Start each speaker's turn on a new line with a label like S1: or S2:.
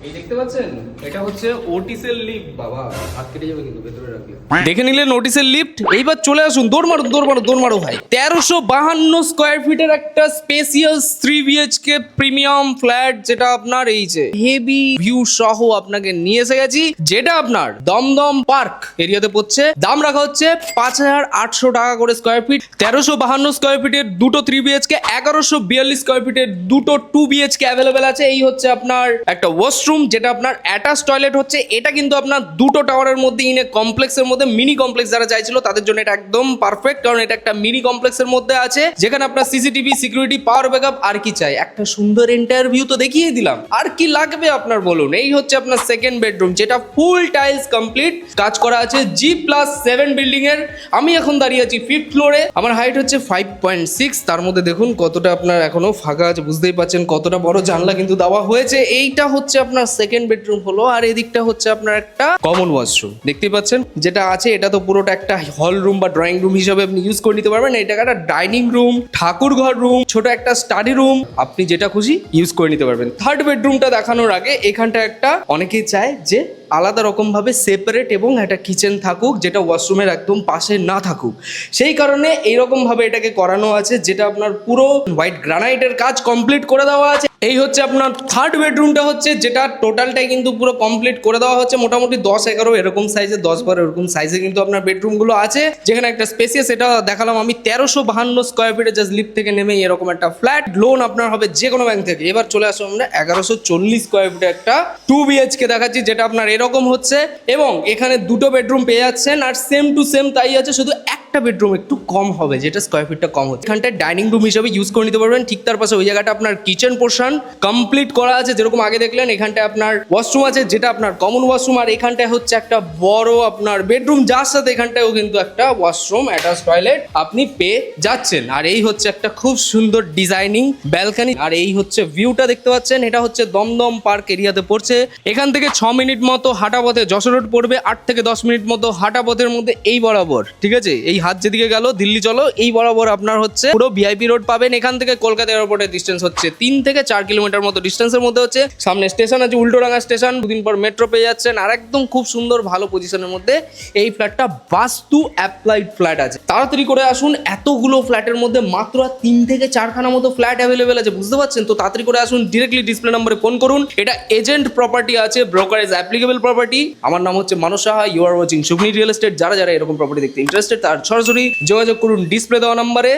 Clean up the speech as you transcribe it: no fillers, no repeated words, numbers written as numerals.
S1: এই দেখতে পাচ্ছেন, এটা হচ্ছে ওটিসের লিফট। বাবা হাত কেটে যাবে কিন্তু, ভেতরে রাখলে। দেখে নিলে নোটিসের লিফট। এইবার চলে আসুন, দৌড় মারো দৌড় মারো দৌড় মারো ভাই। 1352 স্কোয়ার ফিটের একটা স্পেসিয়াস 3 বিএইচকে প্রিমিয়াম ফ্ল্যাট, যেটা আপনার এই যে হেভি ভিউ সহ আপনাকে নিয়ে এসে গেছি, যেটা আপনার দমদম পার্ক এরিয়াতে পড়ছে। দাম রাখা হচ্ছে 5800 টাকা করে স্কোয়ার ফিট। 1352 স্কোয়ার ফিটের দুটো 3 বিএইচকে, 1142 স্কোয়ার ফিটের দুটো 2 বিএইচকে অ্যাভেলেবেল আছে। এই হচ্ছে আপনার একটা ওয়াশরুম, যেটা আপনার অ্যাটাচ টয়লেট হচ্ছে। এটা কিন্তু আপনার দুটো টাওয়ারের মধ্যে ইন এ কমপ্লেক্সের মধ্যে, মিনি কমপ্লেক্স যারা চাইছিল তাদের জন্য এটা একদম পারফেক্ট, কারণ এটা একটা মিনি কমপ্লেক্সের মধ্যে আছে, যেখানে আপনার সিসিটিভি, সিকিউরিটি, পাওয়ার ব্যাকআপ, আর কি চাই। একটা সুন্দর ইন্টারভিউ তো দেখিয়ে দিলাম, আর কি লাগবে আপনার বলুন। এই হচ্ছে আপনার সেকেন্ড বেডরুম, যেটা ফুল টাইলস কমপ্লিট কাজ করা আছে, G+7 বিল্ডিং এর। আমি এখন দাঁড়িয়ে আছি 5th ফ্লোরে। আমার হাইট হচ্ছে 5.6। তার মধ্যে দেখুন কতটা আপনার এখনো ফাঁকা আছে, বুঝতেই পাচ্ছেন কতটা বড় জানলা কিন্তু দেওয়া হয়েছে। এইটা হচ্ছে আপনার সেকেন্ড বেডরুম হলো, আর এদিকটা হচ্ছে আপনার একটা কমন ওয়াশরুম দেখতেই পাচ্ছেন যেটা আছে। এটা তো পুরোটা একটা হল রুম বা ড্রয়িং রুম হিসেবে আপনি ইউজ করে নিতে পারবেন। এটা একটা ডাইনিং রুম, ঠাকুর ঘর রুম, ছোট একটা স্টাডি রুম, আপনি যেটা খুশি ইউজ করে নিতে পারবেন। থার্ড বেডরুমটা দেখানোর আগে এখানটা একটা অনেকেই চায় যে আলাদা রকম ভাবে সেপারেট এবং একটা কিচেন থাকুক, যেটা ওয়াশরুমের একদম পাশে না থাকুক। সেই কারণে এইরকম ভাবে এটাকে করানো আছে, যেটা আপনার পুরো হোয়াইট গ্রানাইটের কাজ কমপ্লিট করে দেওয়া আছে। এই হচ্ছে আপনার থার্ড বেডরুমটা হচ্ছে, যেটা টোটালটাই কিন্তু পুরো কমপ্লিট করে দেওয়া হচ্ছে। মোটামুটি 10-11 এরকম সাইজে, 10-12 এরকম সাইজে কিন্তু আপনার বেডরুমগুলো আছে, যেখানে একটা স্পেসিয়াস, এটা দেখালাম আমি 1352 স্কোয়ার ফিটে জাস্ট লিফট থেকে নেমে এরকম একটা ফ্ল্যাট। লোন আপনার হবে যে কোনো ব্যাংক থেকে। এবার চলে আসো আমরা 1140 স্কোয়ার ফিটে একটা 2 বিএইচকে দেখাচ্ছি, যেটা আপনার এরকম হচ্ছে, এবং এখানে দুটো বেডরুম পেয়ে যাচ্ছেন। আর সেম টু সেম তাই আছে, শুধু একটা বেডরুম একটু কম হবে, যেটা স্কোয়ার ফিটটা কম হচ্ছে। এখানটায় ডাইনিং রুম হিসেবে ইউজ করে নিতে পারবেন। ঠিক তার পাশে ওই জায়গাটা আপনার কিচেন পোর্শন কমপ্লিট করা আছে, যেরকম আগে দেখলেন। এখানটায় আপনার ওয়াশরুম আছে, যেটা আপনার কমন ওয়াশরুম, আর এখানটায় হচ্ছে একটা বড় আপনার বেডরুম, যার সাথে এখানটায়ও কিন্তু একটা ওয়াশরুম, অ্যাটাচ টয়লেট আপনি পেয়ে যাচ্ছেন। আর এই হচ্ছে একটা খুব সুন্দর ডিজাইনিং ব্যালকনি। আর এই হচ্ছে ভিউটা দেখতে পাচ্ছেন, এটা হচ্ছে দমদম পার্ক এরিয়াতে পড়ছে। এখান থেকে 6 মিনিট মতো হাঁটা পথে যশোর রোড পড়বে, 8 থেকে 10 মিনিট মতো হাঁটা পথের মধ্যে এই বরাবর, ঠিক আছে, এই হাত যেদিকে গেল দিল্লি চলো, এই বরাবর আপনার হচ্ছে পুরো ভিআইপি রোড পাবেন। এখান থেকে কলকাতা এয়ারপোর্টের ডিস্টেন্স হচ্ছে 3 থেকে 4 কিলোমিটার মতো ডিস্টেন্সের মধ্যে হচ্ছে। সামনে স্টেশন আছে উল্টোডাঙ্গা স্টেশন, দুদিন পর মেট্রো পেয়ে যাচ্ছেন। আর একদম খুব সুন্দর ভালো পজিশনের মধ্যে এই ফ্ল্যাটটা বাস্তু অ্যাপ্লাইড ফ্ল্যাট আছে। তাড়াতাড়ি করে আসুন, এতগুলো ফ্ল্যাটের মধ্যে মাত্র 3 থেকে 4খানা মতো ফ্ল্যাট অ্যাভেলেবেল আছে, বুঝতে পারছেন তো। তাড়াতাড়ি করে আসুন, ডিরেক্টলি ডিসপ্লে নম্বরে ফোন করুন। এটা এজেন্ট প্রপার্টি আছে, ব্রোকারেজ অ্যাপ্লিকেবল প্রপার্টি। আমার নাম হচ্ছে Manas Saha, you are watching Shubhani real estate. যারা যারা এরকম প্রপার্টি দেখতে ইন্টারেস্টেড, তার সরাসরি যোগাযোগ করুন ডিসপ্লে দেওয়া নম্বরে।